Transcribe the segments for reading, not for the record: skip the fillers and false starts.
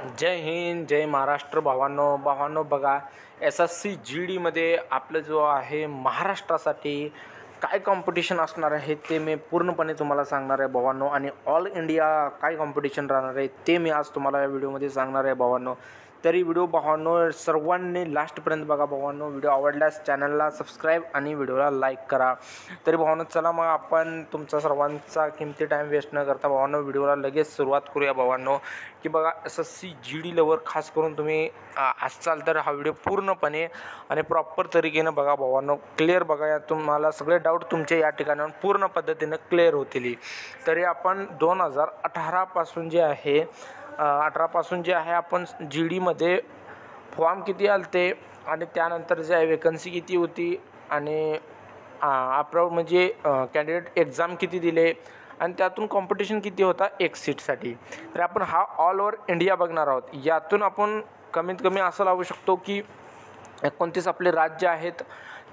जय हिंद, जय महाराष्ट्र. भावांनो बघा, SSC GDमध्ये आपलं जो आहे महाराष्ट्रासाठी काय कॉम्पिटिशन असणार आहे ते मी पूर्णपणे तुम्हाला सांगणार आहे भावांनो. आणि ऑल इंडिया काय कॉम्पिटिशन राहणार आहे ते मी आज तुम्हाला या व्हिडिओमध्ये सांगणार आहे भावांनो. तरी व्हिडिओ भावांनो सर्वांनी लास्टपर्यंत बघा भावांनो. व्हिडिओ आवडल्यास चॅनलला सबस्क्राईब आणि व्हिडिओला लाईक करा. तरी भावांनो चला मग आपण तुमचा सर्वांचा किमती टाईम वेस्ट न करता भावांनो व्हिडिओला लगेच सुरुवात करूया भावांनो. की बघा SSC GD लवर खास करून तुम्ही असाल तर हा व्हिडिओ पूर्णपणे आणि प्रॉपर तरीकेनं बघा भावांनो. क्लिअर बघा, या तुम्हाला सगळे डाऊट तुमचे या ठिकाणाहून पूर्ण पद्धतीनं क्लिअर होतील. तरी आपण 2018 पासून जे आहे 18 पासून जे आहे आपण GDमध्ये फॉर्म किती आलते आणि त्यानंतर जे आहे वेकन्सी किती होती आणि अप्रूव्ड म्हणजे कॅन्डिडेट एक्झाम किती दिले आणि त्यातून कॉम्पिटिशन किती होता एक सीटसाठी. तर आपण हा ऑल ओव्हर इंडिया बघणार आहोत. यातून आपण कमीत कमी असं लावू शकतो की 29 आपले राज्य आहेत.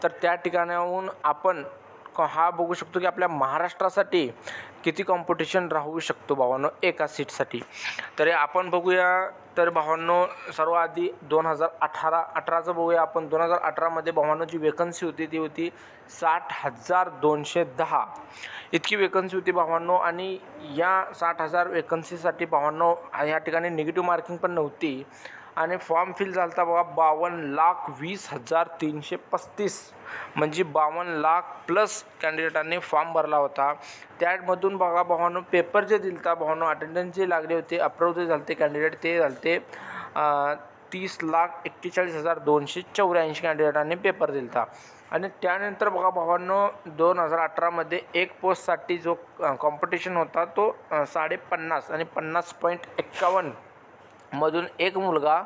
तर त्या ठिकाणाहून आपण हा बघू शकतो की आपल्या महाराष्ट्रासाठी किती कॉम्पिटिशन राहू शकतो भावांनो एका सीटसाठी. तरी आपण बघूया. तर भावांनो सर्वात आधी 2018चं बघूया आपण. 2018मध्ये भावांनो जी वेकन्सी होती ती होती 60,210 इतकी वेकन्सी होती भावांनो. आणि या 60,000 वेकन्सीसाठी भावांनो या ठिकाणी निगेटिव्ह मार्किंग पण नव्हती. आणि फॉर्म फिल झाला होता बघा 52,20,335 म्हणजे 52 लाख प्लस कॅन्डिडेटांनी फॉर्म भरला होता. त्यामधून बघा भावांनो पेपर जे दिलता भावांनो अटेंडन्स जे लागले होते अप्रूव्ह जे झाले कॅन्डिडेट ते झाले 30,41,284 कॅन्डिडेटांनी पेपर दिलता. आणि त्यानंतर बघा भावांनो 2018मध्ये एक पोस्टसाठी जो कॉम्पिटिशन होता तो 50.5 आणि 50.51 मधून एक मुलगा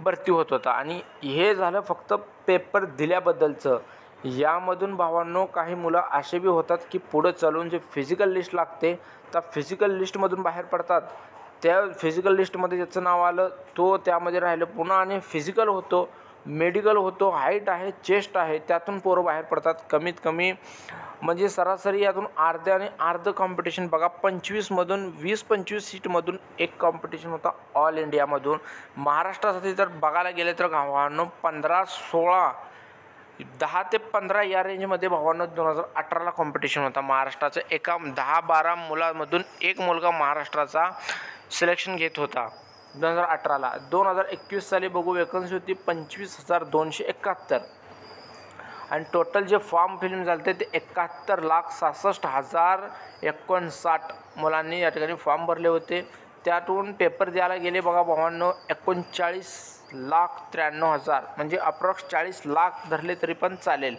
भरती होत होता. आणि हे झालं फक्त पेपर दिल्याबद्दलचं. यामधून भावांनो काही मुलं असे बी होतात की पुढं चालून जे फिजिकल लिस्ट लागते त्या फिजिकल लिस्टमधून बाहेर पडतात. त्या फिजिकल लिस्टमध्ये ज्याचं नाव आलं तो त्यामध्ये राहिलं पुन्हा आणि फिजिकल होतो, मेडिकल होतो, हाईट आहे, चेस्ट आहे, त्यातून पोरं बाहेर पडतात. कमीत कमी म्हणजे सरासरी यातून अर्धे आणि अर्ध कॉम्पिटिशन बघा 25मधून 20-25 सीटमधून एक कॉम्पिटिशन होता ऑल इंडियामधून. महाराष्ट्रासाठी जर बघायला गेले तर भावांनो 15-16 10 ते 15 या रेंजमध्ये भावांनो 2018ला कॉम्पिटिशन होता महाराष्ट्राचं. एका 10-12 मुलांमधून एक मुलगा महाराष्ट्राचा सिलेक्शन घेत होता 2018ला. 2021 साली बघू वेकन्सी होती 25,271 आणि टोटल जे फॉर्म फिलिंग झाले ते 71,66,059 मुलांनी या ठिकाणी फॉर्म भरले होते. त्यातून पेपर द्यायला गेले बघा भावांनो 39,93,000 म्हणजे अप्रॉक्स 40 लाख धरले तरी पण चालेल.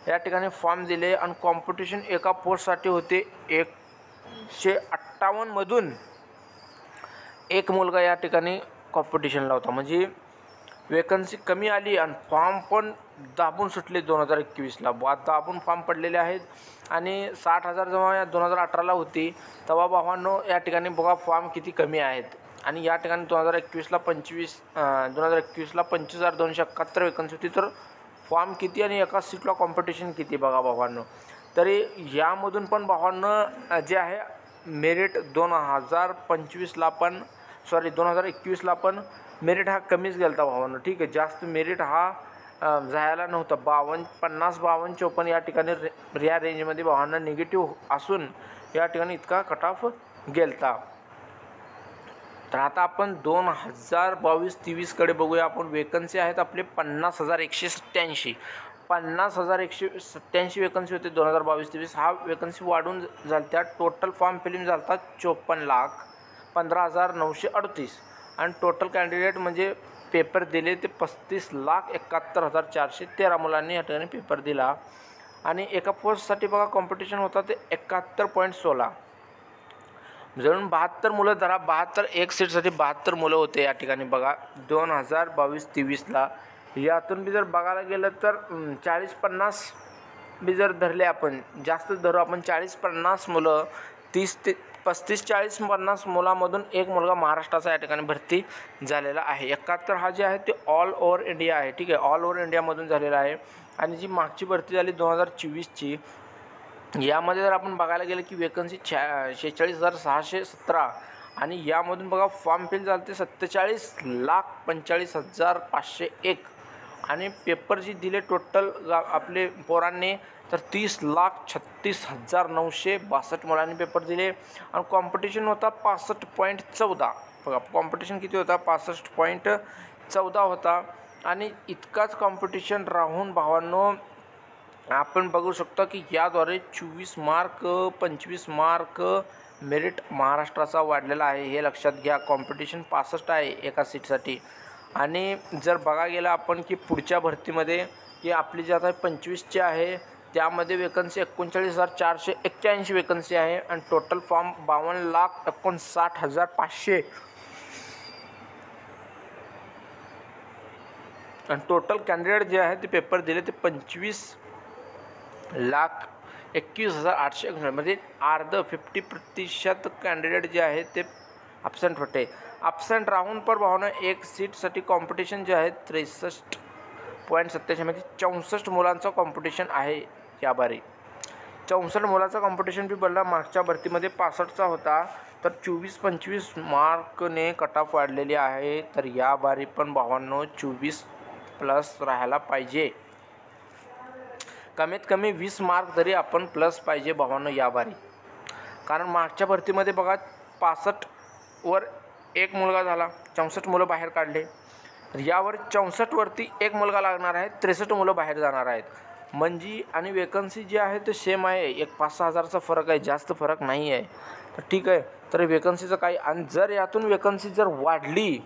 या ठिकाणी फॉर्म दिले आणि कॉम्पिटिशन एका पोस्टसाठी होते 158 मधून एक मुलगा या ठिकाणी कॉम्पिटिशनला होता. म्हणजे वेकन्सी कमी आली आणि फॉर्म पण दाबून सुटले 2021ला. दाबून फॉर्म पडलेले आहेत. आणि 60,000 जेव्हा 2018ला होती तेव्हा भावांनो या ठिकाणी बघा फॉर्म किती कमी आहेत. आणि या ठिकाणी 2021ला 25,271 वेकन्सी होती. तर फॉर्म किती आणि एका सीटला कॉम्पिटिशन किती बघा भावांनो. तरी यामधून पण भावांनो जे आहे मेरिट 2021ला पण मेरिट हा कमीच गेला होता भावांनो. ठीक आहे, जास्त मेरिट हा जायला नव्हता. 50, 52, 54 या ठिकाणी या रेंजमध्ये भावांना निगेटिव्ह असून या ठिकाणी इतका कट ऑफ गेलता. तर आता आपण 2022-23कडे बघूया आपण. वेकन्सी आहेत आपले 50,187 50,187 वेकन्सी होते 2022-23. हा वेकन्सी वाढून झाल्या. टोटल फॉर्म फिलिंग झाला 54,15,938 आणि टोटल कॅन्डिडेट म्हणजे पेपर दिले ते 35,71,413 मुलांनी या ठिकाणी पेपर दिला. आणि एका पोस्टसाठी बघा कॉम्पिटिशन होता ते 71.16 जणून 72 मुलं धरा. 72 एक सीटसाठी 72 मुलं होते या ठिकाणी बघा 2022-23ला. यातून बी जर बघायला गेलं तर 40-50 बी जर धरले आपण, जास्त धरू आपण 40-50 मुलं, 35-40-50 मुलांमधून एक मुलगा महाराष्ट्राचा या ठिकाणी भरती झालेला आहे. 71 हा जे आहे ते ऑल ओव्हर इंडिया आहे. ठीक आहे, ऑल ओव्हर इंडियामधून झालेला आहे. आणि जी मागची भरती झाली 2024ची यामध्ये जर आपण बघायला गेलं की वेकन्सी 46,617 आणि यामधून बघा फॉर्म फिल झाले ते 47,45,501 आणि पेपर जे दिले टोटल आपले पोरांनी तर 30,36,962 मुलांनी पेपर दिले आणि कॉम्पिटिशन होता 65.14. बघा कॉम्पिटिशन किती होता 65.14 होता. आणि इतकाच कॉम्पिटिशन राहून भावांनो आपण बघू शकतो की याद्वारे 24 मार्क 25 मार्क मेरिट महाराष्ट्राचा वाढलेला आहे. हे लक्षात घ्या. कॉम्पिटिशन 65 आहे एका सीटसाठी. आणि जर बघा गेलं आपण की पुढच्या भरतीमध्ये की आपली जी आता 25ची आहे त्यामध्ये वेकन्सी 39,481 वेकन्सी आहे आणि टोटल फॉर्म 52,59,500 आणि टोटल कॅन्डिडेट जे आहे ते पेपर दिले ते 25,21,800 म्हणजे अर्ध 50% कॅन्डिडेट जे आहे ते ॲब्सेंट होते. ॲब्सेंट राहून पण भावना एक सीटसाठी कॉम्पिटिशन जे आहे 63.87 म्हणजे 64 मुलांचं कॉम्पिटिशन आहे याबारी. 64 मुलाचा कॉम्पिटिशन बी बनला. मागच्या भरतीमध्ये 65चा होता तर 24-25 मार्कने कट ऑफ वाढलेली आहे. तर या बारी पण भावांनो 24+ राहायला पाहिजे. कमीत कमी 20 मार्क तरी आपण प्लस पाहिजे भावांनो या बारी. कारण मागच्या भरतीमध्ये बघा 65वर एक मुलगा झाला, 64 मुलं बाहेर काढले. तर यावर 64वरती एक मुलगा लागणार आहे, 63 मुलं बाहेर जाणार आहेत. म्हणजे आणि वेकन्सी जी आहे ते सेम आहे. एक 5-6 हजारचा फरक आहे, जास्त फरक नाही आहे. तर ठीक आहे. तर वेकन्सीचं काही आणि जर यातून वेकन्सी जर वाढली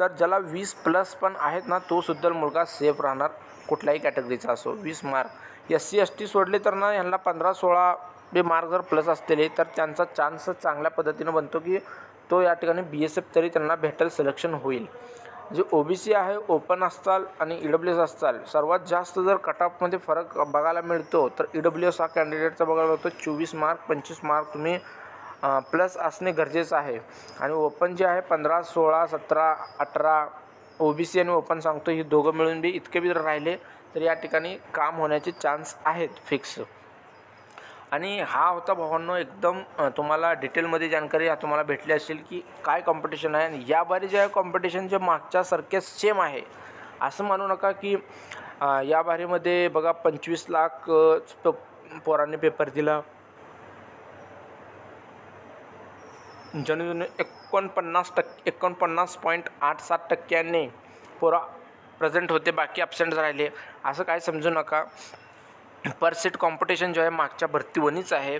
तर ज्याला 20+ पण आहेत ना तो सुद्धा मुलगा सेफ राहणार कुठल्याही कॅटेगरीचा असो. 20 मार्क SC ST सोडले तर ना यांना 15-16 मार्क जर प्लस असतील तर त्यांचा चान्स चांगल्या पद्धतीनं बनतो की तो या ठिकाणी BSF तरी त्यांना भेटेल, सिलेक्शन होईल. जे OBC आहे ओपन असताल आणि EWS असताल सर्वात जास्त जर कट ऑफमध्ये फरक बघायला मिळतो तर EWS हा कॅन्डिडेटचा बघायला होतो. 24 मार्क 25 मार्क तुम्ही प्लस असणे गरजेचं आहे. आणि ओपन जे आहे 15, 16, 17, 18 OBC आणि ओपन सांगतो ही दोघं मिळून बी इतके बी जर राहिले तर या ठिकाणी काम होण्याचे चान्स आहेत फिक्स. आणि हा होता भावांनो एकदम तुम्हाला डिटेलमध्ये जानकारी तुम्हाला भेटली असेल की काय कॉम्पिटिशन आहे. आणि या बारी जे आहे कॉम्पिटिशन जे मागच्यासारखे सेम आहे असं म्हणू नका की या बारीमध्ये बघा 25 लाख पोरांनी पेपर दिला, ज्याने 49.87% पोरा प्रेझेंट होते, बाकी ॲब्सेंट राहिले. असं काय समजू नका. पर सीट कॉम्पिटिशन जो आहे मागच्या भरतीवनीच आहे.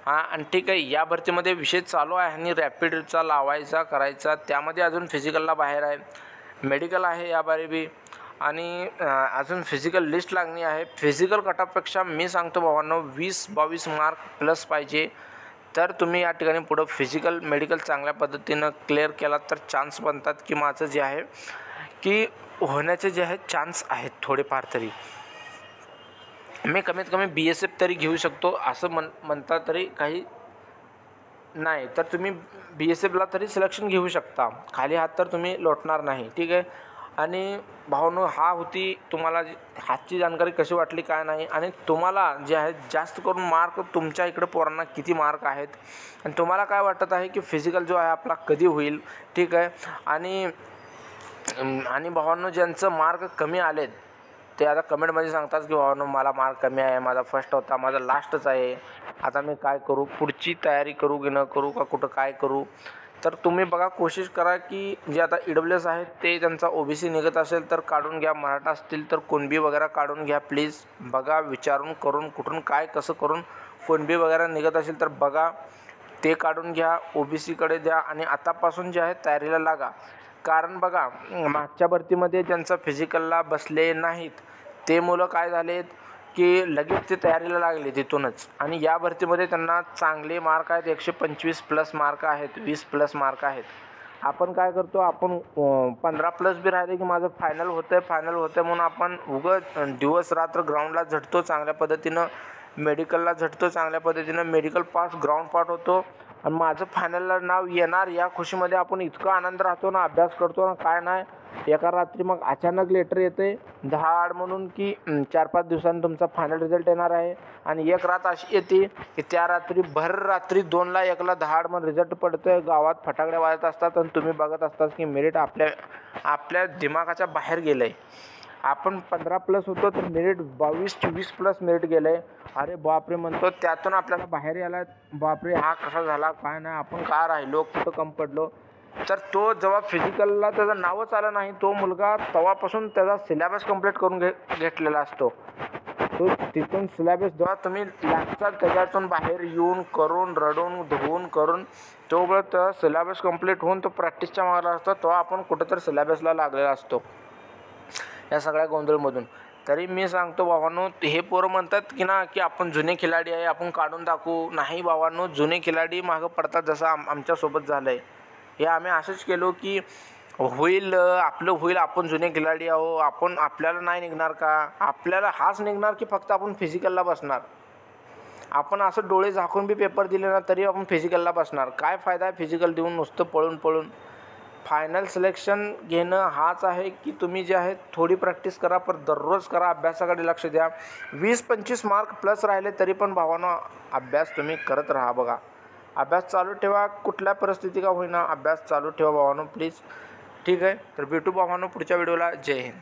आणि ठीक आहे. या भरतीमध्ये विषय चालू आहे आणि रॅपिडचा लावायचा करायचा, त्यामध्ये अजून फिजिकलला बाहेर आहे, मेडिकल आहे या बारी बी आणि अजून फिजिकल लिस्ट लागणी आहे. फिजिकल कटऑफपेक्षा मी सांगतो भावांनो 20-22 मार्क प्लस पाहिजे. तर तुम्ही या ठिकाणी पुढं फिजिकल मेडिकल चांगल्या पद्धतीनं क्लिअर केला तर चान्स बनतात की माझं जे आहे की होण्याचे जे आहे चान्स आहेत थोडेफार तरी. मी कमीत कमी BSF तरी घेऊ शकतो असं म्हणता तरी काही नाही. तर तुम्ही BSFला तरी सिलेक्शन घेऊ शकता. खाली हात तर तुम्ही लोटणार नाही. ठीक आहे. आणि भावनो हा होती तुम्हाला हातची जानकारी कशी वाटली काय नाही. आणि तुम्हाला जे आहे जास्त करून मार्क तुमच्या इकडे पोरांना किती मार्क आहेत आणि तुम्हाला काय वाटत आहे की फिजिकल जो आहे आपला कधी होईल. ठीक आहे. आणि भावांनो ज्यांचं मार्क कमी आलेत ते आता कमेंटमध्ये सांगतात की भावांनो मला मार्क कमी आहे, माझा फर्स्ट होता, माझा लास्टच आहे, आता मी काय करू, पुढची तयारी करू की न करू का कुठं काय करू. तर तुम्ही बघा कोशिश करा की जे आता EWS आहेत ते त्यांचा OBC निघत असेल तर काढून घ्या, मराठा असतील तर कुणबी वगैरे काढून घ्या प्लीज. बघा विचारून करून कुठून काय कसं करून कुणबी वगैरे निघत असेल तर बघा ते काढून घ्या, OBCकडे द्या आणि आतापासून जे आहे तयारीला लागा. कारण बघा मागच्या भरतीमध्ये ज्यांचं फिजिकलला बसले नाहीत ते मुलं काय झालेत की लगेच ते तयारीला लागले तिथूनच. आणि या भरतीमध्ये त्यांना चांगले मार्क आहेत, 125+ मार्क आहेत, 20+ मार्क आहेत. आपण काय करतो, आपण 15+ बी राहिले की माझं फायनल होतं आहे म्हणून आपण उगं दिवस रात्र ग्राउंडला झटतो चांगल्या पद्धतीनं, मेडिकलला झटतो चांगल्या पद्धतीनं, मेडिकल पास ग्राउंड पास होतो आणि माझं फायनलला नाव येणार या खुशीमध्ये आपण इतका आनंद राहतो ना, अभ्यास करतो ना, काय नाही. एका रात्री मग अचानक लेटर येते धाड म्हणून की 4-5 दिवसांनी तुमचा फायनल रिझल्ट येणार आहे. आणि एक रात अशी येते की त्या रात्री भर रात्री 2ला 1ला धाड म्हणून रिझल्ट पडतोय. गावात फटाकडे वाजत असतात आणि तुम्ही बघत असतात की मेरिट आपल्या दिमागाच्या बाहेर गेलं आहे. आपण 15+ होतो तर मेरिट 22-24+ मेरिट गेलं आहे. अरे बापरे म्हणतो, त्यातून आपल्याला बाहेर यायला बापरे हा कसा झाला काय नाही, आपण का राहिलो, कुठं कम पडलो. तर तो जेव्हा फिजिकलला त्याचं नावच आलं नाही, तो मुलगा तेव्हापासून त्याचा सिलेबस कंप्लीट करून घेतलेला असतो. तो तिथून सिलेबस जेव्हा तुम्ही लागतात त्याच्यातून बाहेर येऊन करून रडून धुवून करून तोपर्यंत त्याचा सिलेबस कंप्लीट होऊन तो प्रॅक्टिसच्या मागला असतो, तेव्हा आपण कुठंतरी सिलेबसला लागलेला असतो या सगळ्या गोंधळमधून. तरी मी सांगतो भावांनो, हे पोरं म्हणतात की ना की आपण जुने खिलाडी आहे, आपण काढून दाखवू. नाही भावांनो, जुने खिलाडी मागं पडतात, जसं आमच्यासोबत झालं आहे. हे आम्ही असंच केलो की होईल आपलं होईल, आपण जुने खिलाडी आहो, आपल्याला नाही निघणार का, आपल्याला हाच निघणार की फक्त आपण फिजिकलला बसणार. आपण असं डोळे झाकून बी पेपर दिले ना तरी आपण फिजिकलला बसणार. काय फायदा आहे फिजिकल देऊन नुसतं पळून पळून. फायनल सिलेक्शन घेणं हाच आहे की तुम्ही जे आहे थोडी प्रॅक्टिस करा, पण दररोज करा, अभ्यासाकडे लक्ष द्या. 20-25 मार्क प्लस राहिले तरी पण भावांनो अभ्यास तुम्ही करत राहा. बघा, अभ्यास चालू ठेवा, कुठल्या परिस्थिती का होईना अभ्यास चालू ठेवा भावांनो प्लीज. ठीक आहे, तर भेटू भावांनो पुढच्या व्हिडिओला. जय हिंद.